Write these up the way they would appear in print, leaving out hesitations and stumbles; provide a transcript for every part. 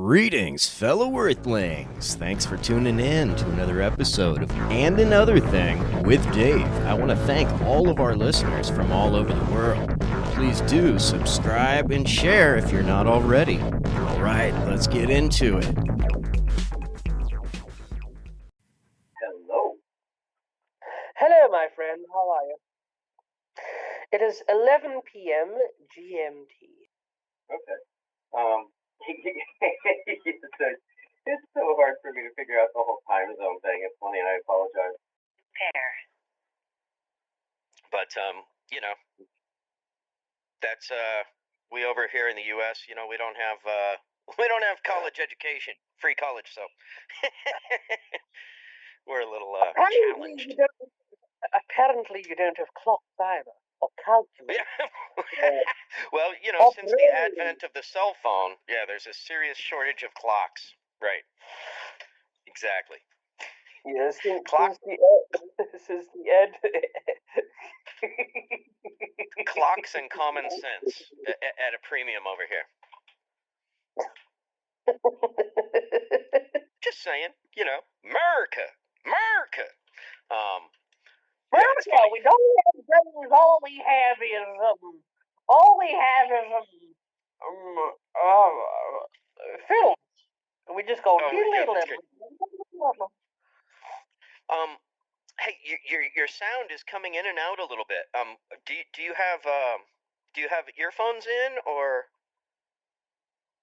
Greetings, fellow Earthlings. Thanks for tuning in to another episode of And Another Thing with Dave. I want to thank all of our listeners from all over the world. Please do subscribe and share if you're not already. All right, let's get into it. Hello. Hello, my friend. How are you? It is 11 p.m. GMT. Okay. It's so hard for me to figure out the whole time zone thing. It's funny, and I apologize. Fair. But that's we over here in the U.S. We don't have college education, free college, so we're a little challenged. Apparently, you don't have clocks either, or calculators. Well, since the advent of the cell phone, there's a serious shortage of clocks. Right. Exactly. Yes, Clock. This is the end. Clocks and common sense at a premium over here. Just saying, America. Well, we don't have brains. All we have is film. And we just go Hey, your sound is coming in and out a little bit. Do you have earphones in or?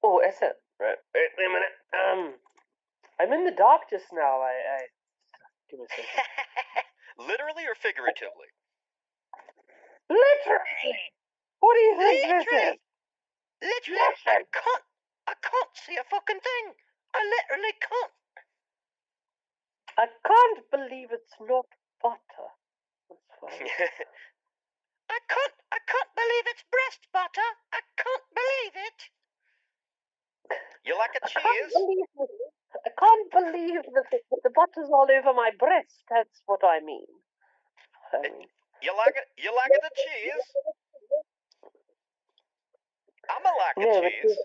Oh, is it? Right. Wait a minute. I'm in the dark just now. Give me a second. Literally or figuratively? Literally. What do you think this is? Literally. I can't see a fucking thing. I literally can't. I can't believe it's not butter. That's funny. I can't believe it's breast butter. I can't believe it. You like a cheese? I can't believe that the butter's all over my breast. That's what I mean. You like it? You like the cheese? I'm a like a cheese.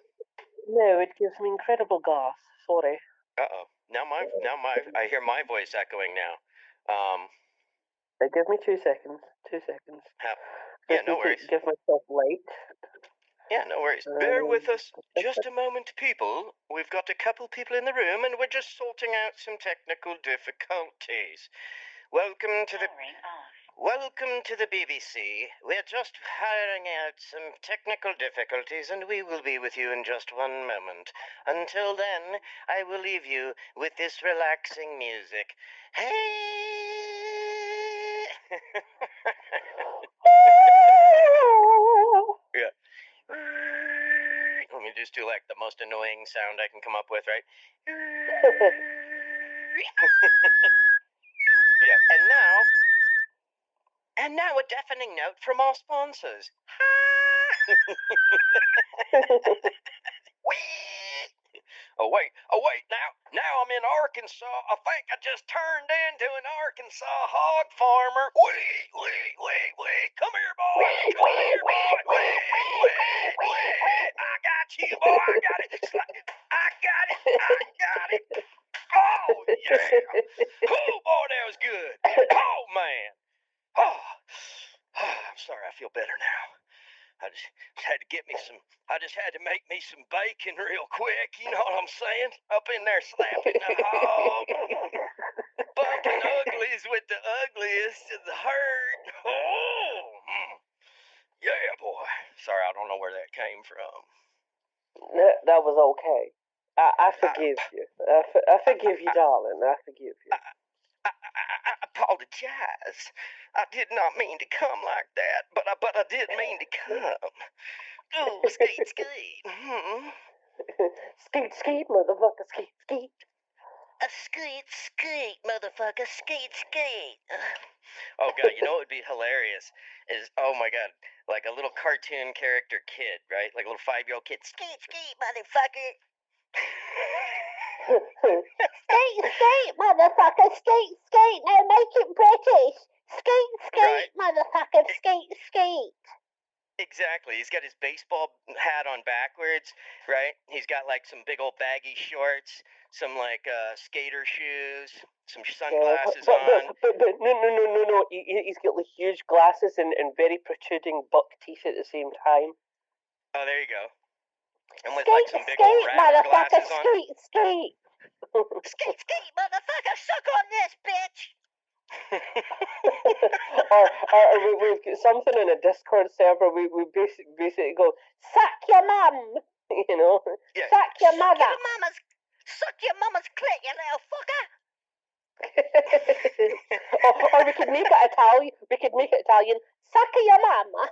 It gives me incredible gas. Sorry. Uh-oh. Now I hear my voice echoing now. Give me 2 seconds. 2 seconds. Yeah, no worries. Give myself weight. Yeah, no worries. Bear with us just a moment, people. We've got a couple people in the room, and we're just sorting out some technical difficulties. Welcome to the BBC. We're just hiring out some technical difficulties, and we will be with you in just one moment. Until then, I will leave you with this relaxing music. Hey! Yeah. Let me just do like the most annoying sound I can come up with, right? Yeah. And now a deafening note from our sponsors. Oh wait, now I'm in Arkansas. I think I just turned into an Arkansas hog farmer. Wait, come here, boy. I got you, boy, I got it. I got it. Oh, yeah. Oh, boy, that was good. Oh, man. Oh, I'm sorry, I feel better now. I just had to make me some bacon real quick, you know what I'm saying? Up in there slapping the hog. Bumping uglies with the ugliest of the herd. Oh, yeah, boy. Sorry, I don't know where that came from. That was okay. I forgive you. I forgive you, darling. I forgive you. I apologize. I did not mean to come like that, but I did mean to come. Ooh, skeet. Skeet, motherfucker, skeet. A skeet, motherfucker, skeet. Oh, God, you know what would be hilarious is, oh, my God, like a little cartoon character kid, right? Like a little 5-year-old kid. Skeet, motherfucker. Skate, motherfucker, skate. Now make it British. Skate, Right. motherfucker, skate. Exactly. He's got his baseball hat on backwards, right? He's got like some big old baggy shorts, some like skater shoes, some sunglasses on. But no. He's got like huge glasses and very protruding buck teeth at the same time. Oh, there you go. And with like some big old skate, rabbit motherfucker, glasses on. skate. Skate, motherfucker, suck on this, bitch. or we've got something in a Discord server. We basically go, suck your mum, you know, Yeah. suck your mother. Suck your mama's clit, you little fucker. or we could make it Italian. We could make it Italian. Suck your mama.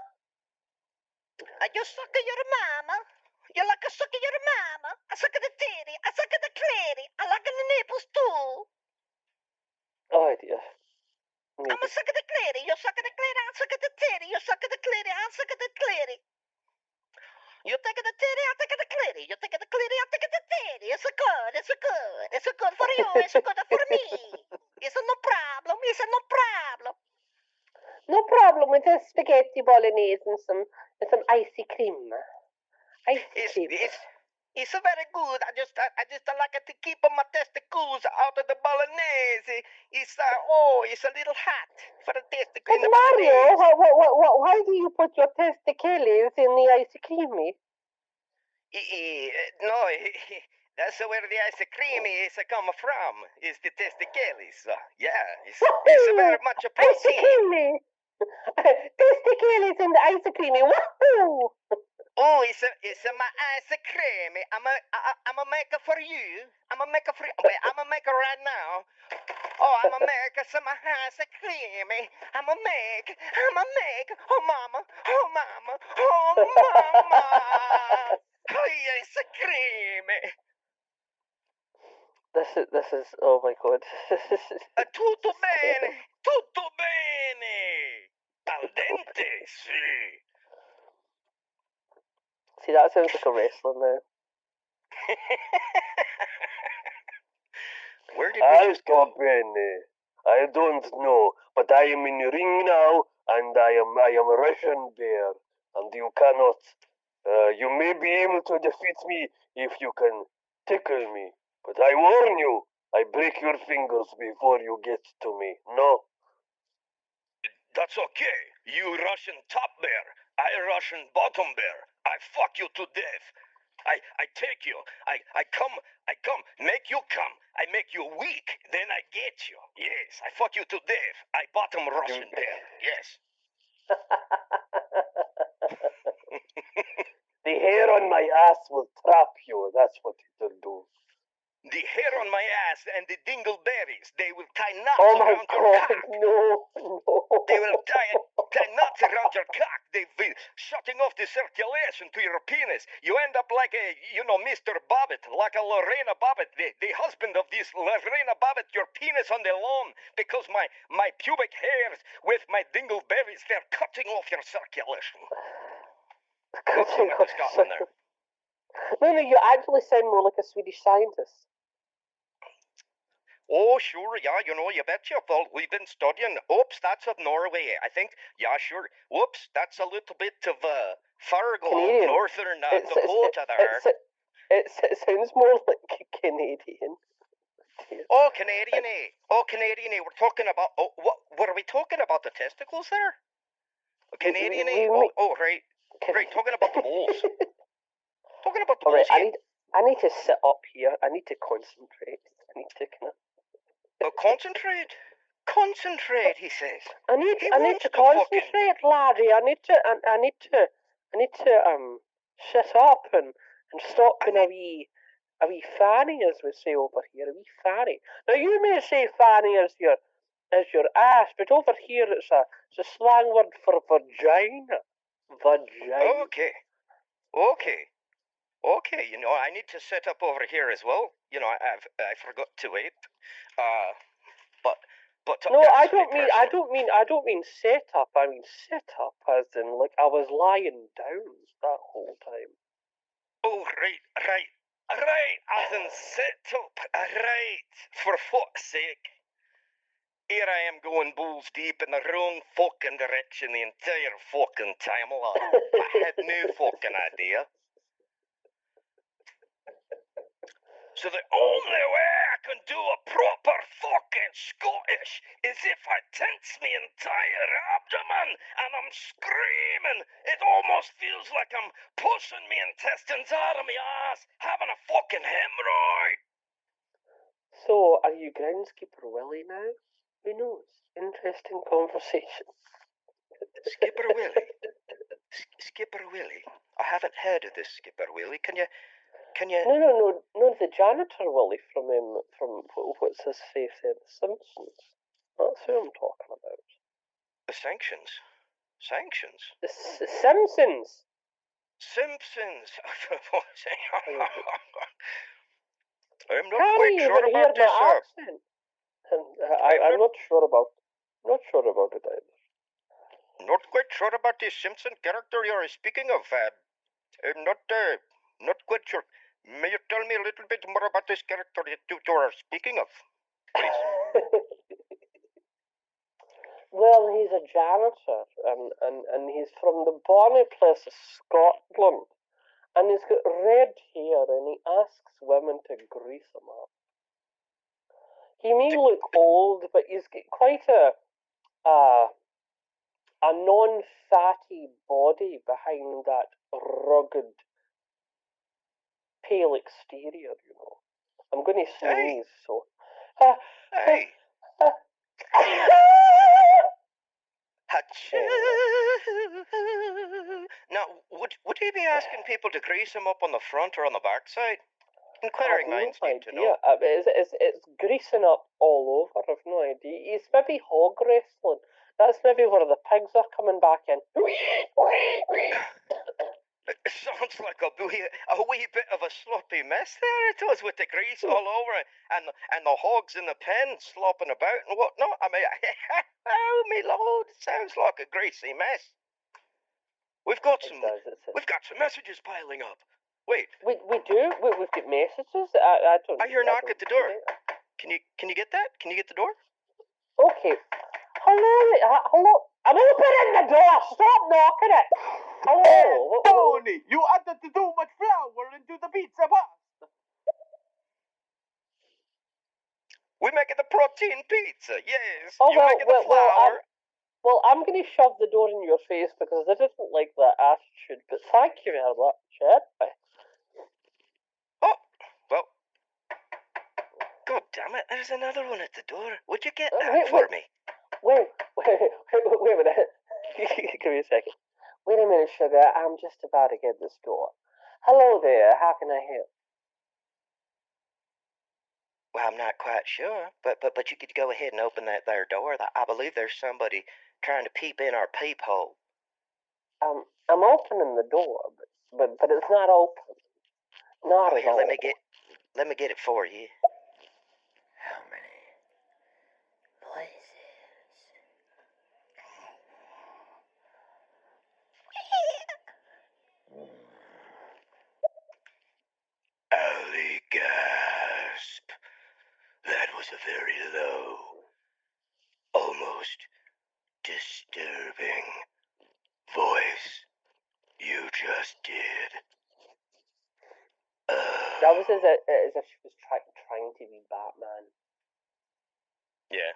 You suck your mama. You like a suck your mama. I suck the titty. I suck the clit. I like the nipples too. Oh dear. I'm a suck the clit. You suck the clit. I suck the titty. You suck the clit. I suck the clit. You take the titty. I take the clit. You take the clit. I take the titty. It's a good. It's a good. It's a good for you. It's a good for me. It's a no problem. It's a no problem. No problem with a spaghetti bolognese and some icy cream. It's a very good. I just like it to keep my testicles out of the bolognese. It's a little hot for the testicles. But Mario, why do you put your testicles in the ice creamy? No, that's where the ice cream is come from. Is the testicles? Yeah, it's very much a Ice protein. creamy. Testicles in the ice creamy. Woohoo! Oh, it's my ice cream. I'm a maker for you. I'm a maker for you. Wait, I'm a maker right now. Oh, I'm a maker some ice cream. I'm a make. Oh, mama. Oh, mama. Oh, mama. Oh, ice cream. This is oh my god. Tutto bene. Tutto bene. Al dente, sì. See, that sounds like a wrestler now. Where did we just go? I don't know, but I am in the ring now, and I am a Russian bear, and you cannot. You may be able to defeat me if you can tickle me, but I warn you, I break your fingers before you get to me. No. That's okay. You Russian top bear. I Russian bottom bear. I fuck you to death. I take you. I come, make you come. I make you weak, then I get you. Yes, I fuck you to death. I bottom Russian bear. Yes. The hair on my ass will trap you. That's what it will do. The hair on my ass and the dingleberries, they will tie knots Oh my around your god, cock. no. They will tie knots around your cock. They will shutting off the circulation to your penis. You end up like a, Mr. Bobbitt, like a Lorena Bobbitt, the husband of this Lorena Bobbitt, your penis on the lawn, because my pubic hairs with my dingleberries, they're cutting off your circulation. Oops, I went to Scotland there. No, you actually sound more like a Swedish scientist. Oh, sure, yeah, you betcha. Well, we've been studying. Oops, that's of Norway, I think. Yeah, sure. Whoops, that's a little bit of Fargo, Canadian. northern Dakota there. It sounds more like Canadian. Oh, Canadian, eh? Oh, Canadian, eh? We're talking about. Oh, what are we talking about? The testicles there? Canadian, eh? Oh, right. Right, talking about the balls. Talking about the balls. Alright, I need to sit up here. I need to concentrate. I need to kind of. Concentrate. Concentrate, he says. I need to concentrate, laddie. I need to shut up and stop being a wee fanny, as we say over here, a wee fanny. Now you may say fanny as your ass, but over here it's a slang word for vagina. Vagina. Okay. I need to set up over here as well. I forgot to wait. But no, I don't mean set up. I mean sit up, as in like I was lying down that whole time. Oh, right. As in set up. Right. For fuck's sake. Here I am going balls deep in the wrong fucking direction the entire fucking time. I had no fucking idea. So the only way I can do a proper fucking Scottish is if I tense my entire abdomen and I'm screaming. It almost feels like I'm pushing my intestines out of my ass, having a fucking hemorrhoid. So, are you groundskeeper Willie now? Who knows? Interesting conversation. Skipper Willie? Skipper Willie? I haven't heard of this Skipper Willie. Can you... No, the janitor Willie from what's his face there, The Simpsons. That's who I'm talking about. The sanctions? Sanctions? The Simpsons! Simpsons! I'm not Can't quite you sure even about hear this, my accent? And I'm not sure about it either. Not quite sure about the Simpson character you're speaking of. I'm not quite sure. May you tell me a little bit more about this character that you are speaking of, please? Well, he's a janitor, and he's from the bonny place of Scotland, and he's got red hair, and he asks women to grease him up. He may look old, but he's got quite a non-fatty body behind that rugged, pale exterior, you know. I'm going to sneeze, so... Hey! Now, would he be asking people to grease him up on the front or on the back side? Inquiring minds need to know. It's greasing up all over. I've no idea. He's maybe hog wrestling. That's maybe where the pigs are coming back in. It sounds like a wee bit of a sloppy mess there. It does, with the grease all over it, and the hogs in the pen slopping about and whatnot. I mean, oh me lord, it sounds like a greasy mess. We've got some messages piling up. Wait. We do. We've got messages. I don't. I hear a knock at the door. Can you get that? Can you get the door? Okay. Hello. I'm opening the door. Stop knocking it. Hello. Tony, you added too much flour into the pizza pasta. We make it the protein pizza. Yes. Oh, you make it the flour. Well, I'm going to shove the door in your face because I didn't like that attitude. But thank you very much, Ed. Oh, well. God damn it, there's another one at the door. Would you get that for me? Wait a minute. Give me a second. Wait a minute, sugar. I'm just about to get this door. Hello there. How can I help? Well, I'm not quite sure, but you could go ahead and open that there door. I believe there's somebody trying to peep in our peephole. I'm opening the door, but it's not open. Not at all. Let me get it for you. How many voices? Ali gasp. That was a very low, almost disturbing voice you just did. That was as if she was trying to be Batman. Yeah.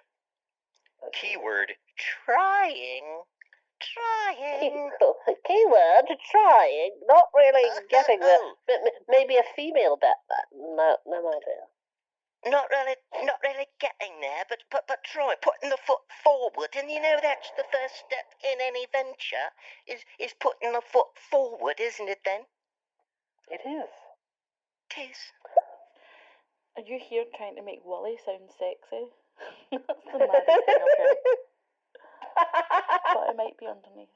Keyword trying. Keyword trying. Not really getting the. Maybe a female Batman. No idea. Not really getting there, but try putting the foot forward, and you know that's the first step in any venture. Is putting the foot forward, isn't it? Then it is. It is. Are you here trying to make Wally sound sexy? That's the maddest thing I've heard. But it might be underneath.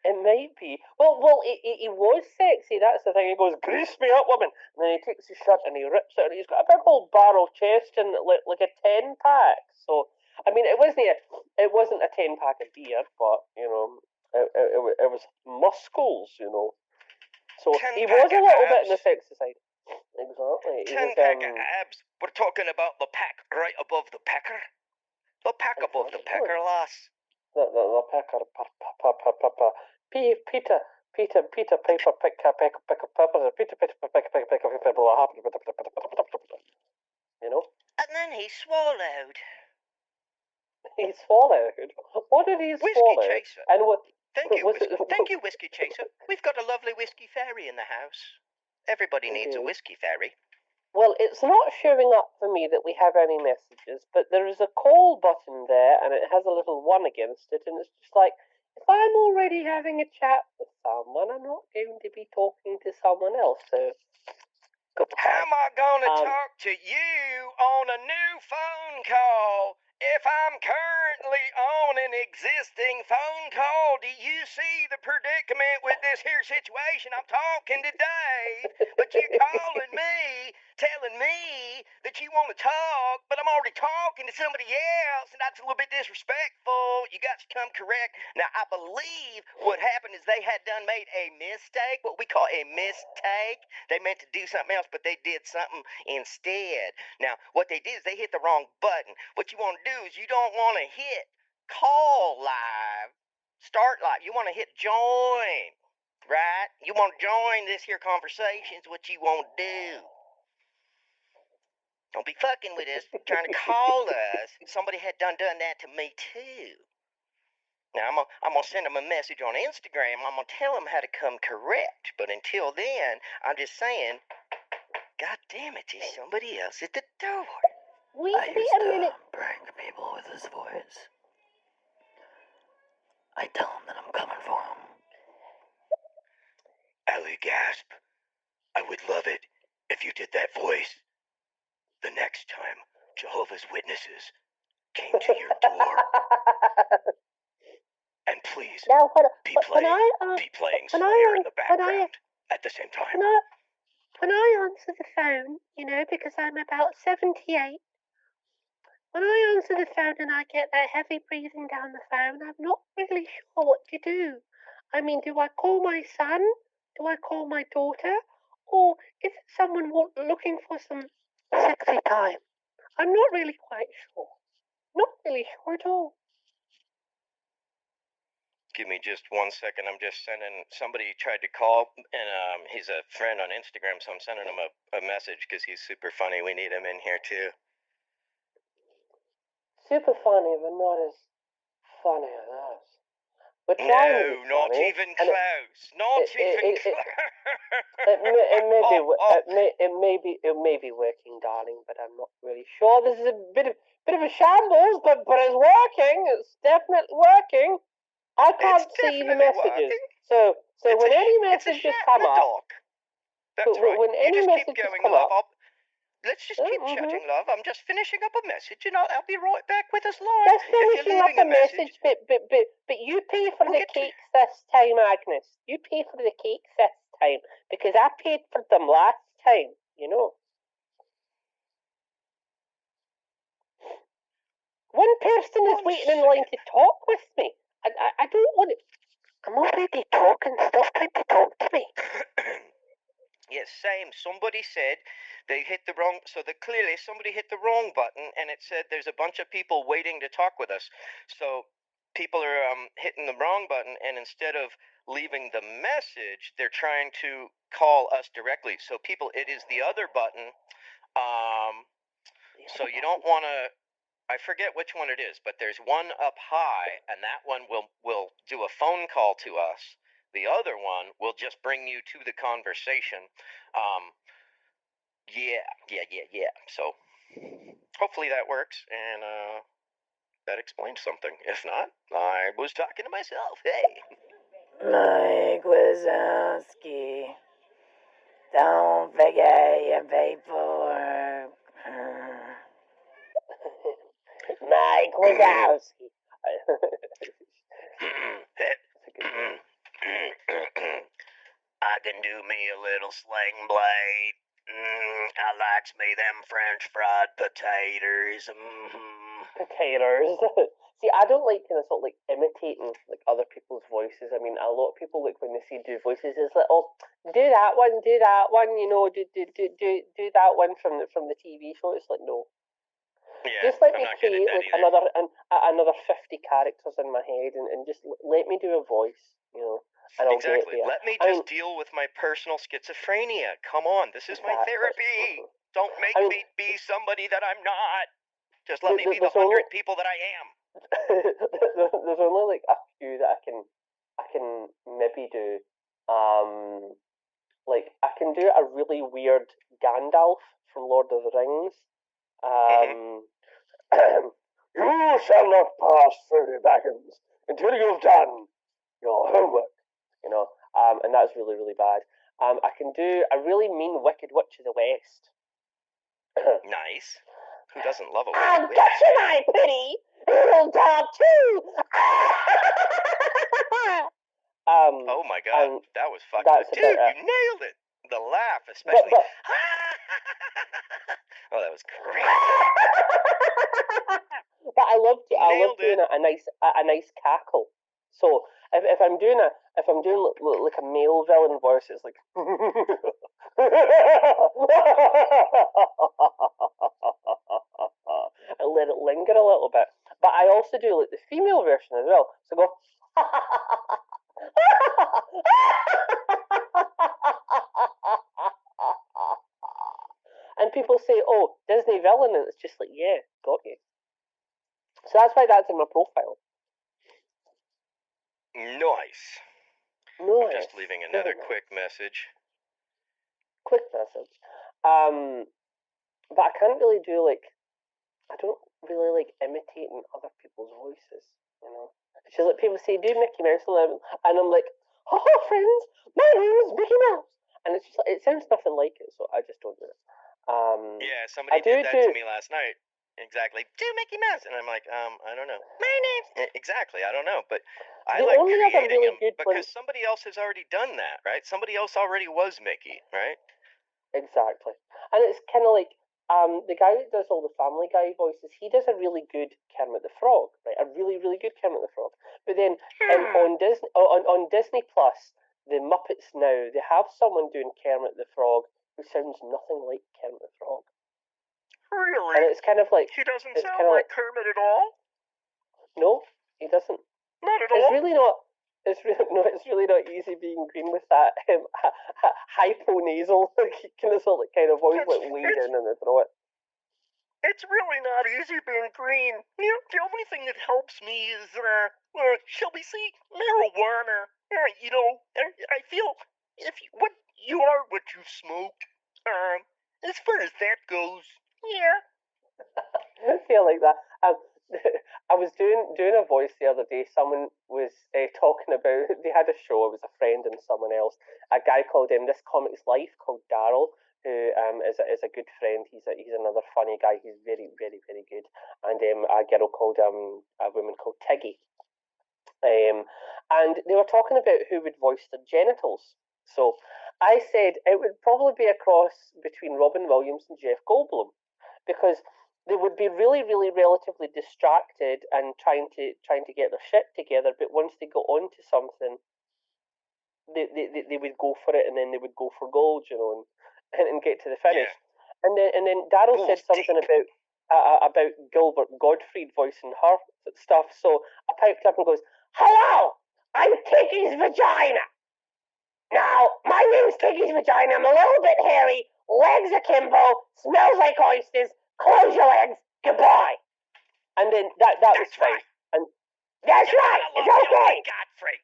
It might be. Well, he was sexy. That's the thing. He goes, "Grease me up, woman," and then he takes his shirt and he rips it. And he's got a big old barrel chest and like a 10-pack. So I mean, it wasn't a 10-pack of beer, but you know, it was muscles, you know. So he was a little bit on the sexy side. Exactly. He 10-pack was, of abs. We're talking about the pack right above the pecker. The pack above the pecker, lass. the pecker, Peter, Picker, Peter, Peter, you know? And then he swallowed. He swallowed. What did he Whiskey swallow? chaser. And what? Thank you, Whiskey Chaser. We've got a lovely whiskey fairy in the house. Everybody needs a whiskey fairy. Well, it's not showing up for me that we have any messages, but there is a call button there, and it has a little 1 against it, and it's just like, if I'm already having a chat with someone, I'm not going to be talking to someone else, so goodbye. How am I gonna talk to you on a new phone call if I'm currently on an existing phone call? Do you see the predicament with this here situation? I'm talking to Dave, but you're calling me, telling me that you want to talk, but I'm already talking to somebody else, and that's a little bit disrespectful. You got to come correct. Now, I believe what happened is they had done made a mistake, what we call a mistake. They meant to do something else, but they did something instead. Now, what they did is they hit the wrong button. What you want to do is you don't want to hit call live, start live. You want to hit join, right? You want to join this here conversation is what you want to do. Don't be fucking with us, trying to call us. Somebody had done that to me too. Now, I'm gonna send them a message on Instagram. I'm gonna tell them how to come correct. But until then, I'm just saying, God damn it, there's somebody else at the door. Wait a minute. Prank people with his voice. I tell him that I'm coming for him. Ellie gasp. I would love it if you did that voice the next time Jehovah's Witnesses came to your door. And please, Now, be playing Slayer in the background at the same time. When I answer the phone, you know, because I'm about 78, when I answer the phone and I get that heavy breathing down the phone, I'm not really sure what to do. I mean, do I call my son? Do I call my daughter? Or is it someone looking for some sexy time? I'm not really quite sure. Not really sure at all. Give me just 1 second. I'm just sending. Somebody tried to call, and he's a friend on Instagram, so I'm sending him a message because he's super funny. We need him in here too. Super funny, but not as funny as us. We're trying to be not funny, even close. Not even close. It may be working, darling, but I'm not really sure. This is a bit of a shambles, but it's working. It's definitely working. I can't see the messages. Working. So when any messages come up, that's right. When any you just messages keep going, come love. up, let's just keep chatting, love. I'm just finishing up a message, and I'll be right back with us live. Just finishing up a message, but you pay for the cakes this time, Agnes. You pay for the cakes this time, because I paid for them last time, you know. One person is waiting in line to talk with me. I don't want to... I'm already talking. Stop trying to talk to me. Yes, same. Somebody said they hit the wrong... So clearly somebody hit the wrong button, and it said there's a bunch of people waiting to talk with us. So people are hitting the wrong button, and instead of leaving the message, they're trying to call us directly. So people, it is the other button. So you don't want to... I forget which one it is, but there's one up high, and that one will do a phone call to us. The other one will just bring you to the conversation. Yeah. So hopefully that works, and that explains something. If not, I was talking to myself. Hey. Mike Wazowski. Don't forget your paperwork. Mike Wazowski. I can do me a little sling blade. I likes me them French fried potatoes. Potatoes. See, I don't like kind of sort of like imitating like other people's voices. I mean, a lot of people like when they see do voices, it's like, oh, do that one, you know, do that one from the TV show. It's like, no, Yeah, just let I'm me not good at create that like either. another 50 characters in my head, and just let me do a voice, you know, and I'll get Exactly. there. Let me I just mean, deal with my personal schizophrenia. Come on, this is my exactly. therapy. Don't make I mean, me be somebody that I'm not. Just let me be the there's only 100 people that I am. there's only like a few that I can maybe do. Like I can do a really weird Gandalf from Lord of the Rings. You shall not pass through the Baggins until you've done your homework. You know, and that's really really bad. I can do a really mean Wicked Witch of the West. Nice. Who doesn't love a I'll wicked witch? get you, my pretty. You'll talk too. Oh my god, and that was fucking that's good. about Dude, it. you nailed it. The laugh, especially. But Oh, that was great. but I love Nailed doing it. a nice cackle. So if I'm doing like a male villain voice, it's like I let it linger a little bit. But I also do like the female version as well. So I go and people say, "Oh, Disney villain," and it's just like, yeah, got you. So that's why that's in my profile. Nice. Nice. I'm just leaving another quick message. Quick message. But I can't really do like, I don't really like imitating other people's voices, you know. It's just like people say, do Mickey Mouse 11, and I'm like, haha, friends, my name is Mickey Mouse, and it's just like, it sounds nothing like it, so I just don't do it. Yeah, somebody I do did that to me last night. Exactly. Do Mickey Mouse, and I'm like, I don't know. My name's exactly. I don't know, but I The like only other creating really them good one- because somebody else has already done that, right? Somebody else already was Mickey, right? Exactly. And it's kind of like the guy that does all the Family Guy voices, he does a really good Kermit the Frog, right? A really, really good Kermit the Frog. But then on Disney Plus, the Muppets now, they have someone doing Kermit the Frog who sounds nothing like Kermit the Frog. Really? And it's kind of like He doesn't it's sound kind of like Kermit at all. no, he doesn't. Not at It's all. really not. It's really not easy being green with that hyponasal kind of voice, like way down in the throat. It's really not easy being green. You know, the only thing that helps me is, shall we say, marijuana. You know, I feel if you, what you are what you smoke. As far as that goes, yeah. I feel like that. I was doing a voice the other day. Someone was talking about they had a show. It was a friend and someone else. A guy called This Comic's Life called Daryl, who is a good friend. He's another funny guy. He's very very very good. And a girl called a woman called Tiggy. And they were talking about who would voice their genitals. So I said it would probably be a cross between Robin Williams and Jeff Goldblum, because they would be really, really relatively distracted and trying to get their shit together. But once they got onto something, they would go for it, and then they would go for gold, you know, and get to the finish. Yeah. And then Daryl said something about Gilbert Gottfried voicing her stuff. So I piped up and goes, "Hello, I'm Tiggy's vagina. Now, my name's Tiggy's vagina. I'm a little bit hairy, legs akimbo, smells like oysters. Close your legs. Goodbye." And then that was fine. Right. And that's right. It's okay. Godfrey.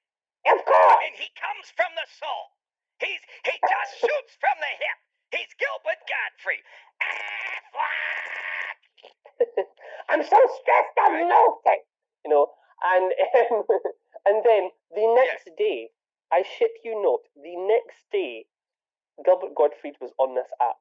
Of course. And he comes from the soul. He just shoots from the hip. He's Gilbert Godfrey. I'm so stressed I'm melting. You know, and and then the next day, I shit you not, the next day, Gilbert Gottfried was on this app.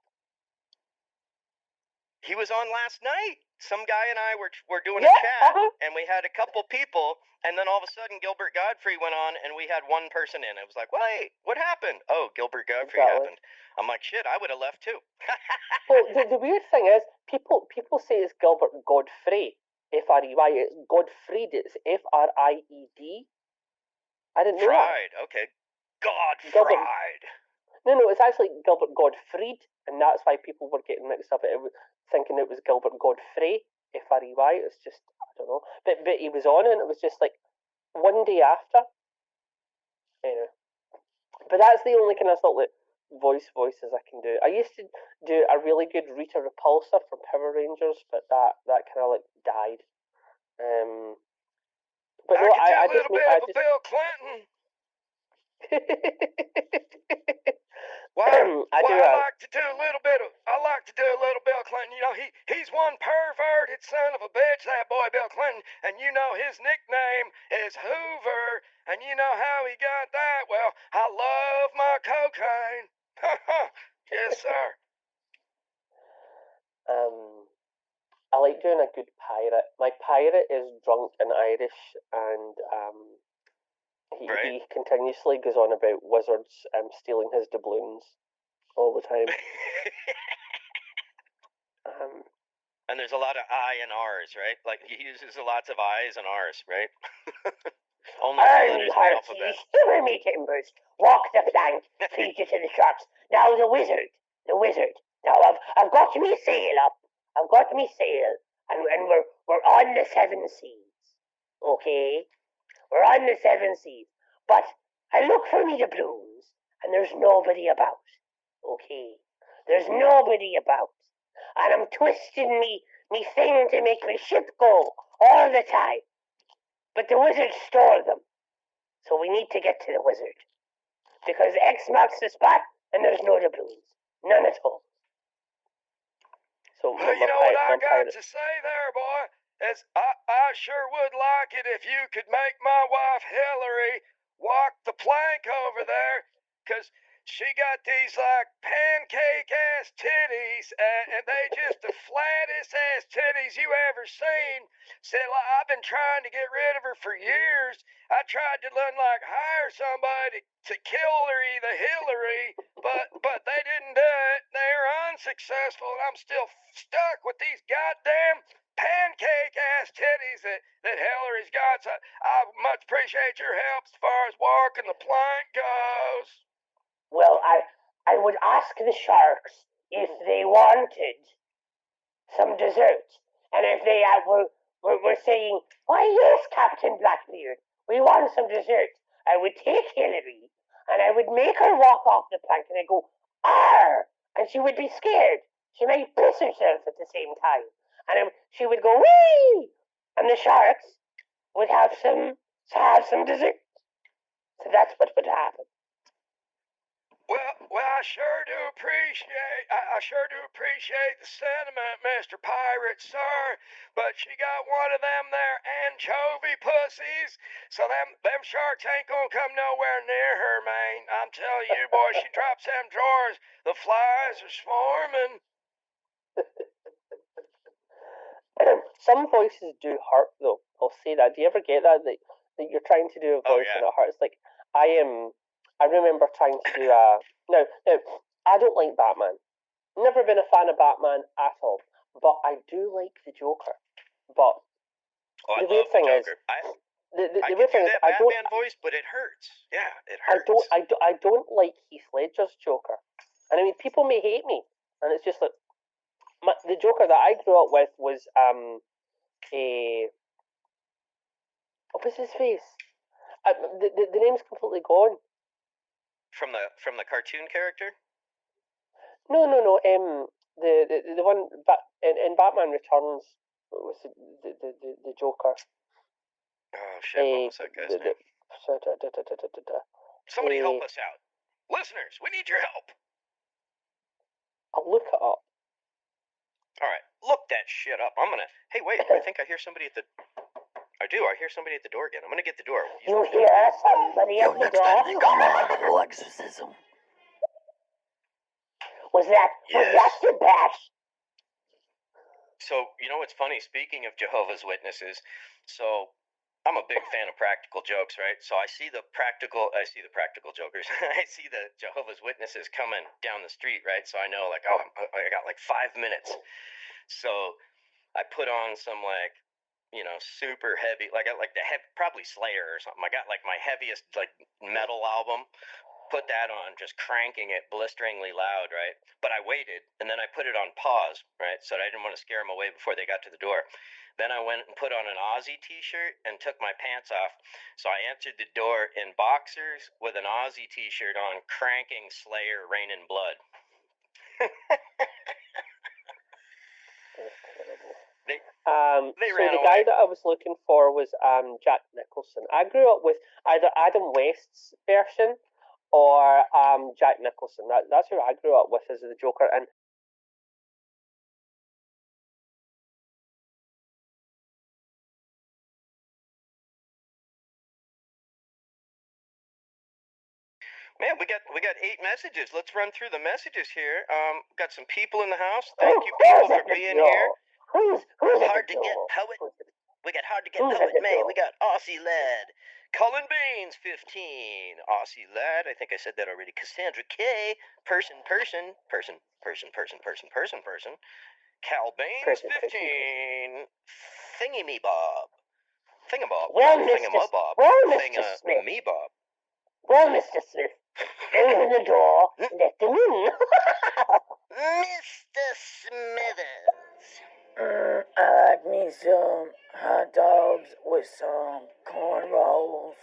He was on last night. Some guy and I were doing a chat, and we had a couple people, and then all of a sudden Gilbert Godfrey went on, and we had one person in. It was like, wait, what happened? Oh, Gilbert Godfrey happened. I'm like, shit, I would have left too. Well, the weird thing is, people say it's Gilbert Godfrey, F-R-E-Y. It's Godfried. It's F-R-I-E-D. I didn't know that. Fried. Okay. God Gilbert- fried. No, it's actually Gilbert Gottfried, and that's why people were getting mixed up. Thinking it was Gilbert Godfrey, F-R-E-Y. It's just, I don't know. But he was on, and it was just like one day after. Anyway. But that's the only kind of sort of like voices I can do. I used to do a really good Rita Repulsa from Power Rangers, but that kind of like died. But I no, can do I a little bit of a Bill Clinton. I like to do a little bit of. I like to do a little Bill Clinton. You know, he's one perverted son of a bitch, that boy Bill Clinton, and you know his nickname is Hoover, and you know how he got that. Well, I love my cocaine. Yes, sir. I like doing a good pirate. My pirate is drunk and Irish, and he continuously goes on about wizards stealing his doubloons all the time. And there's a lot of I and R's, right? Like he uses lots of I's and R's, right? Only letters in the alphabet. Humor me, Timbers. Walk the plank, feed you to the sharks. Now the wizard. Now I've got me sail up. I've got me sail, and we're on the seven seas. Okay, we're on the seven seas. But I look for me doubloons, and there's nobody about. Okay, there's nobody about, and I'm twisting me thing to make my ship go all the time. But the wizard stole them. So we need to get to the wizard. Because X marks the spot, and there's no doubloons. None at all. So Well, you know what I got to say there, boy? Is I sure would like it if you could make my wife Hillary walk the plank over there, 'cause she got these like pancake ass titties, and they just the flattest ass titties you ever seen. So I've been trying to get rid of her for years. I tried to hire somebody to kill her, the Hillary, but they didn't do it. They're unsuccessful, and I'm still stuck with these goddamn pancake ass titties that Hillary's got. So I much appreciate your help as far as walking the plank goes. Well, I would ask the sharks if they wanted some dessert. And if they were saying, why yes, Captain Blackbeard, we want some dessert, I would take Hillary and I would make her walk off the plank and I'd go, arr! And she would be scared. She might piss herself at the same time. And she would go, wee! And the sharks would have some dessert. So that's what would happen. Well, I sure do appreciate the sentiment, Mr. Pirate, sir. But she got one of them there anchovy pussies, so them sharks ain't gonna come nowhere near her, man. I'm telling you, boy, she drops them drawers, the flies are swarming. Some voices do hurt, though. I'll say that. Do you ever get that you're trying to do a voice and it hurts? Like I remember trying to do a... Now, I don't like Batman. Never been a fan of Batman at all. But I do like the Joker. But I the weird love thing the is... Joker. The weird thing is, I don't... Batman voice, but it hurts. Yeah, it hurts. I don't like Heath Ledger's Joker. And I mean, people may hate me. And it's just like... the Joker that I grew up with was... What was his face? The name's completely gone. From the cartoon character? No. The one in Batman Returns was the Joker. Oh shit! What was that guy's name? Somebody help us out, listeners. We need your help. I'll look it up. All right, look that shit up. I'm gonna. Hey, wait! I think I hear somebody at the. I do. I hear somebody at the door again. I'm gonna get the door. You hear somebody at the next door? time you come on a little exorcism. Was that your bat? So, you know what's funny? Speaking of Jehovah's Witnesses, so I'm a big fan of practical jokes, right? So I see the practical jokers. I see the Jehovah's Witnesses coming down the street, right? So I know, like, oh, I got like 5 minutes. So I put on some, like, super heavy, probably Slayer or something. I got like my heaviest like metal album, put that on, just cranking it blisteringly loud, right? But I waited, and then I put it on pause, right? So I didn't want to scare them away before they got to the door. Then I went and put on an Aussie t-shirt and took my pants off. So I answered the door in boxers with an Aussie t-shirt on, cranking Slayer, Rain and Blood. So ran the away. guy that I was looking for was Jack Nicholson. I grew up with either Adam West's version or Jack Nicholson. That's who I grew up with as the Joker. And Man, we got 8 messages. Let's run through the messages here. Got some people in the house. Thank you people for being here. Who's Hard to get poet. We got hard to get poet May. We got Aussie Lad. Colin Baines, 15. Aussie Lad. I think I said that already. Cassandra K. Person. Cal Baines, 15. Thingy me Bob. Thingamabob. Well, Thingamabob. Mr. Smith. Me Bob. Well, Mr. Smith, open the door, let them in. Mr. Smithers. I like me some hot dogs with some corn rolls.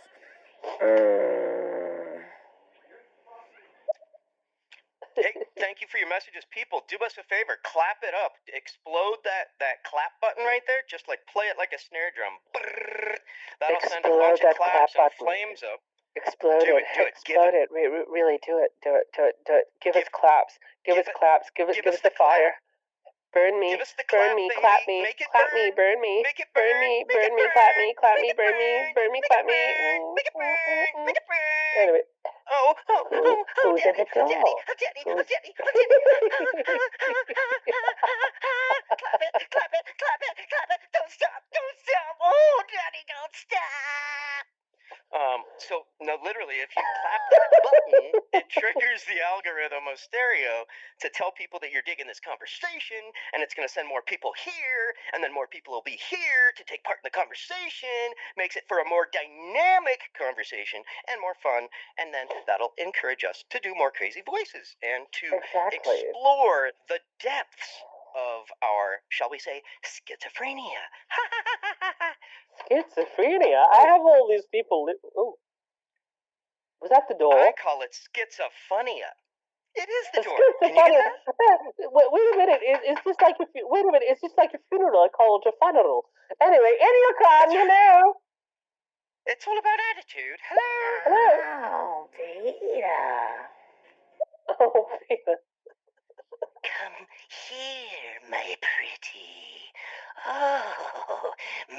Hey, thank you for your messages. People, do us a favor. Clap it up. Explode that clap button right there. Just like play it like a snare drum. Brrr. That'll send a bunch of claps and flames up. explode it. Really do it. Give us claps. Give us claps. Give us the fire. Burn me. Give us the Burn clap, me. baby. Clap me. Make it Clap burn. me. Burn me. Make it Burn burn. me. Make Burn it me. burn. Clap me. Clap me. Make it Burn me. Burn me. Make Clap it me. burn. Make it burn. Make it burn. Anyway. Oh, Who's at the door? Daddy. Clap it. Don't stop. Oh, Daddy, don't stop. So no, literally, if you clap that button, it triggers the algorithm of stereo to tell people that you're digging this conversation, and it's going to send more people here, and then more people will be here to take part in the conversation. Makes it for a more dynamic conversation and more fun, and then that'll encourage us to do more crazy voices and to explore the depths of our, shall we say, schizophrenia. Schizophrenia? I have all these people. Oh. Was that the door? I call it schizophrenia. It is the door. Can you Schizophrenia. get that? Wait a minute. It's just like It's just like a funeral. I call it a funeral. Anyway, Idiocon, hello. It's all about attitude. Hello. Oh, Peter. Oh, Peter. Come here, my pretty. Oh,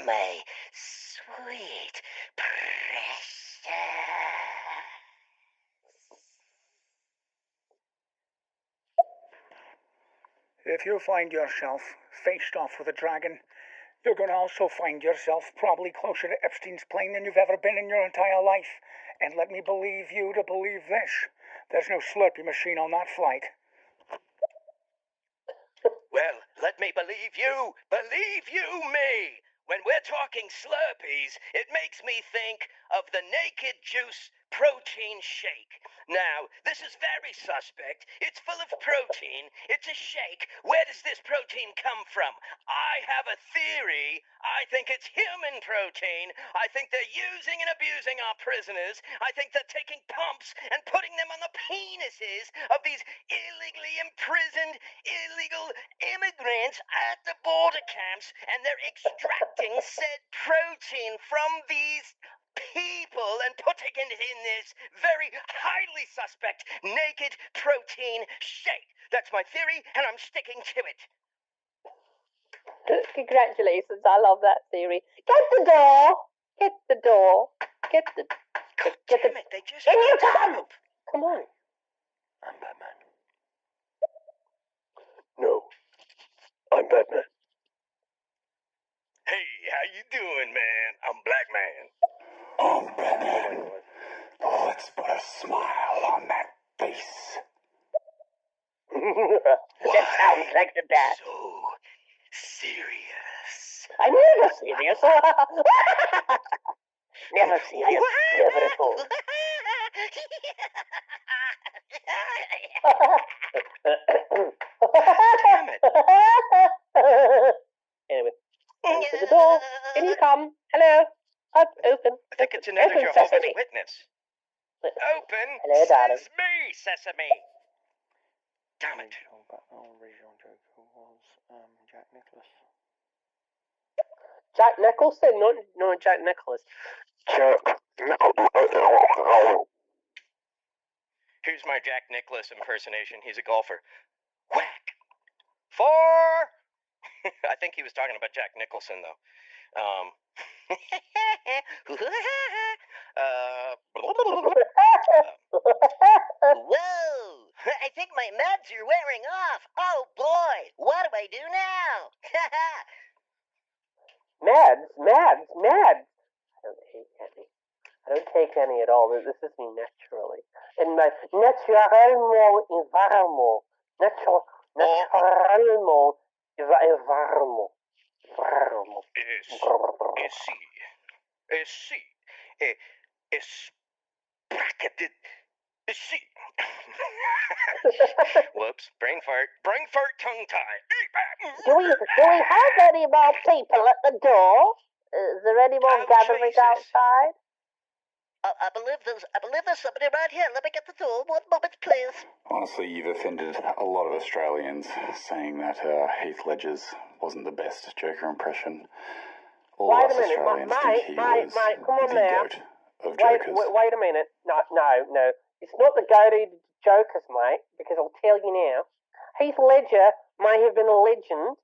my sweet precious. If you find yourself faced off with a dragon, you're going to also find yourself probably closer to Epstein's plane than you've ever been in your entire life. And let me believe you to believe this. There's no Slurpee machine on that flight. Well, let me believe you. Believe you me. When we're talking Slurpees, it makes me think of the Naked Juice protein shake. Now, this is very suspect. It's full of protein. It's a shake. Where does this protein come from? I have a theory. I think it's human protein. I think they're using and abusing our prisoners. I think they're taking pumps and putting them on the penises of these illegally imprisoned, illegal immigrants at the border camps, and they're extracting said protein from these people and putting it in this very highly suspect naked protein shake. That's my theory, and I'm sticking to it. Congratulations, I love that theory. Get the door. Get the door. Get the. Damn it, they just. In you come. Come on. I'm Batman. No, I'm Batman. Hey, how you doing, man? I'm Black Man. I'm Batman. Let's put a smile on that face. That sounds like the bat. So serious. I'm never serious. Never serious. Never at all. Damn it. Anyway, to the door. In you come. Hello. Open. I think it's another Open, Jehovah's Sesame. Witness. Open. Hello, darling. Sesame, Sesame. Damn it. Original joke was Jack Nicklaus. Jack Nicholson, no, Jack Nicholas. Here's my Jack Nicklaus impersonation. He's a golfer. Whack. 4. I think he was talking about Jack Nicholson, though. Whoa! I think my meds are wearing off. Oh boy, what do I do now? Meds. I don't take any at all. This is me naturally. In my natural environment. Natural environment. Whoops, brain fart tongue tie. Do we have any more people at the door? Is there any more gathering Jesus. outside? I believe there's somebody right here. Let me get the door. 1 moment, please. Honestly, you've offended a lot of Australians saying that Heath Ledger's wasn't the best Joker impression. All Wait us a minute, Australians think he was mate, come on the now. goat of Jokers. Wait a minute. No. It's not the goated Jokers, mate, because I'll tell you now. Heath Ledger may have been a legend,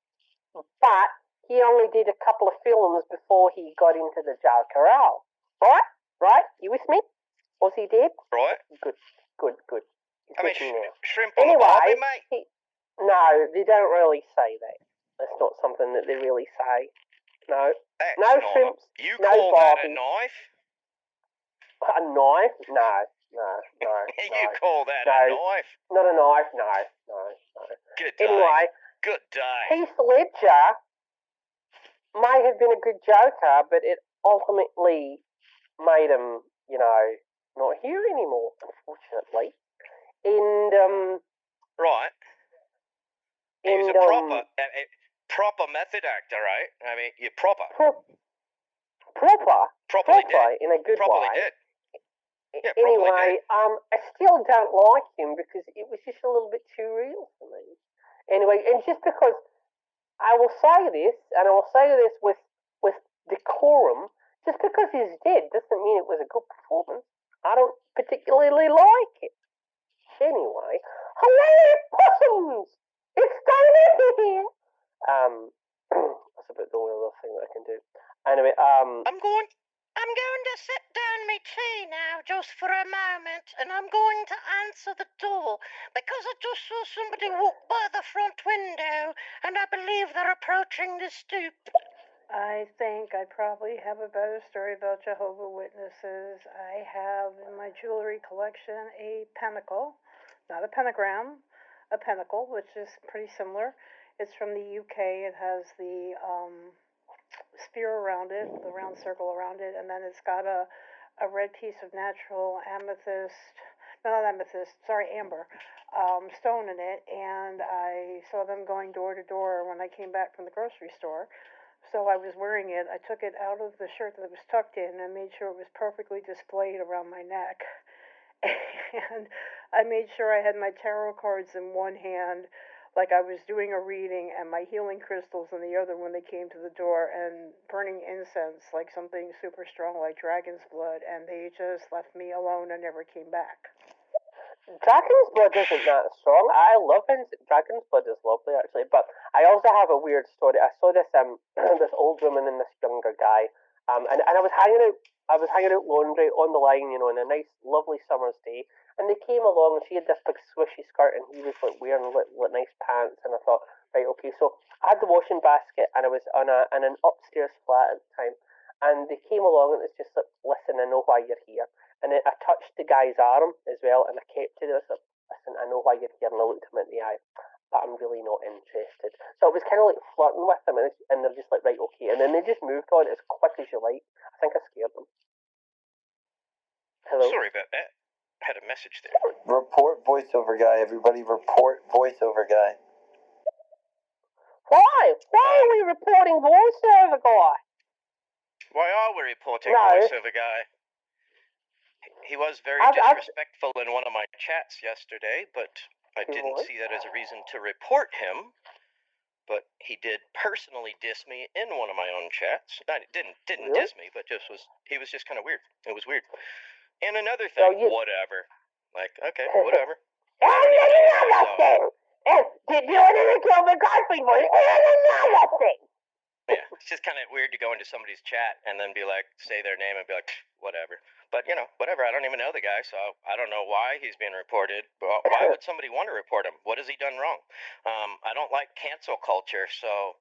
but he only did a couple of films before he got into the Joker role. Right? You with me? Was he dead? Right? Good. He's I mean, with me now. shrimp on the barbie, mate. No, they don't really say that. That's not something that they really say. No. That's No not shrimps, You no call that a barbie. knife? A knife? No. You call that No. a knife? Not a knife, no. Good day. Anyway, Good day. Heath Ledger may have been a good Joker, but it ultimately made him, not here anymore, unfortunately. And, Right. He was a proper method actor, right? I mean, you're proper. Properly did. in a good Properly way. did. Yeah, properly Anyway, did. I still don't like him because it was just a little bit too real for me. Anyway, and just because I will say this, and I will say this with decorum, just because he's dead doesn't mean it was a good performance. I don't particularly like it. Anyway, hello, possums! It's down here! That's about the only other thing that I can do. Anyway, I'm going to sit down my tea now, just for a moment, and I'm going to answer the door, because I just saw somebody walk by the front window, and I believe they're approaching the stoop. I think I probably have a better story about Jehovah's Witnesses. I have in my jewelry collection a pentacle, not a pentagram, a pentacle, which is pretty similar. It's from the UK. It has the spear around it, the round circle around it, and then it's got a red piece of natural amber stone in it. And I saw them going door to door when I came back from the grocery store. So I was wearing it. I took it out of the shirt that it was tucked in and made sure it was perfectly displayed around my neck. And I made sure I had my tarot cards in one hand, like I was doing a reading, and my healing crystals in the other when they came to the door, and burning incense, like something super strong like dragon's blood, and they just left me alone and never came back. Dragon's blood isn't that strong. I love it. Dragon's blood is lovely, actually. But I also have a weird story. I saw this this old woman and this younger guy, and I was hanging out laundry on the line, on a nice, lovely summer's day. And they came along, and she had this big swishy skirt, and he was like wearing nice pants. And I thought, right, okay. So I had the washing basket, and I was in an upstairs flat at the time. And they came along, and it was just like, listen, I know why you're here. And I touched the guy's arm as well, and I kept it. I was like, listen, I know why you're here, and I looked him in the eye, but I'm really not not interested. So it was kind of like flirting with them, and they're just like, right, okay. And then they just moved on as quick as you like. I think I scared them. Hello? Sorry about that. I had a message there. Report voiceover guy, everybody. Report voiceover guy. Why? Why are we reporting voiceover guy? Why are we reporting No. voiceover guy? He was very disrespectful in one of my chats yesterday, but I didn't see that as a reason to report him. But he did personally diss me in one of my own chats. Didn't really? Diss me, but he was just kind of weird. It was weird. And another thing, whatever. Like, okay, whatever. And another thing. And did you want to kill the Godfrey voice? And another thing. Yeah, it's just kind of weird to go into somebody's chat and then be like, say their name and be like, whatever. But, whatever. I don't even know the guy, so I don't know why he's being reported. Why would somebody want to report him? What has he done wrong? I don't like cancel culture, so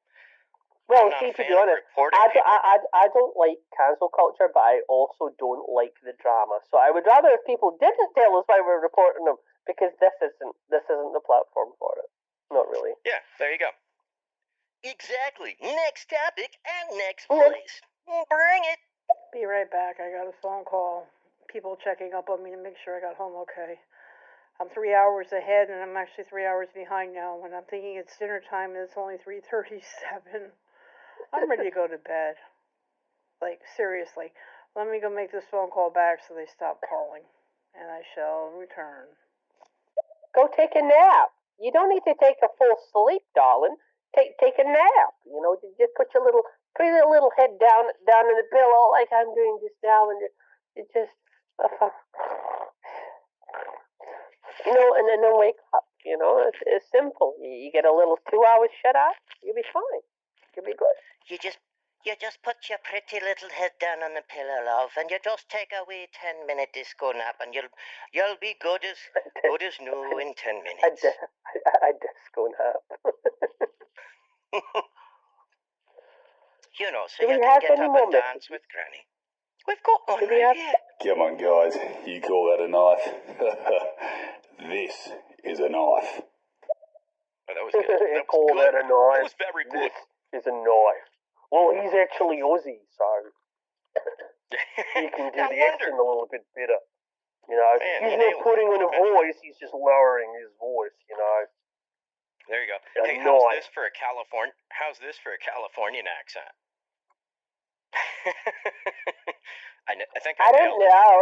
well, I'm not see, a fan to be honest, of reporting people. I don't like cancel culture, but I also don't like the drama. So I would rather if people didn't tell us why we're reporting them, because this isn't the platform for it. Not really. Yeah, there you go. Exactly. Next topic and next place. Bring it. Be right back. I got a phone call. People checking up on me to make sure I got home okay. I'm 3 hours ahead, and I'm actually 3 hours behind now. When I'm thinking it's dinner time, and it's only 3:37. I'm ready to go to bed. Like, seriously. Let me go make this phone call back so they stop calling. And I shall return. Go take a nap. You don't need to take a full sleep, darling. Take a nap. Just put your little head down in the pillow like I'm doing just now, and you just and then wake up. It's simple. You get a little 2 hours shut eye, you'll be fine. You'll be good. You just put your pretty little head down on the pillow, love, and you just take a wee 10-minute disco nap, and you'll be good as new in 10 minutes. A disco nap. So you can get up and dance with Granny. We've got one right here. Come on, guys. You call that a knife? This is a knife. Oh, that was good. That Call was good. that a knife. That was very good. This is a knife. Well, he's actually Aussie, so he can do the accent a little bit better. Man, he's not putting on a voice, he's just lowering his voice, There you go. A Hey, knife. how's this for a Californian accent? I don't know.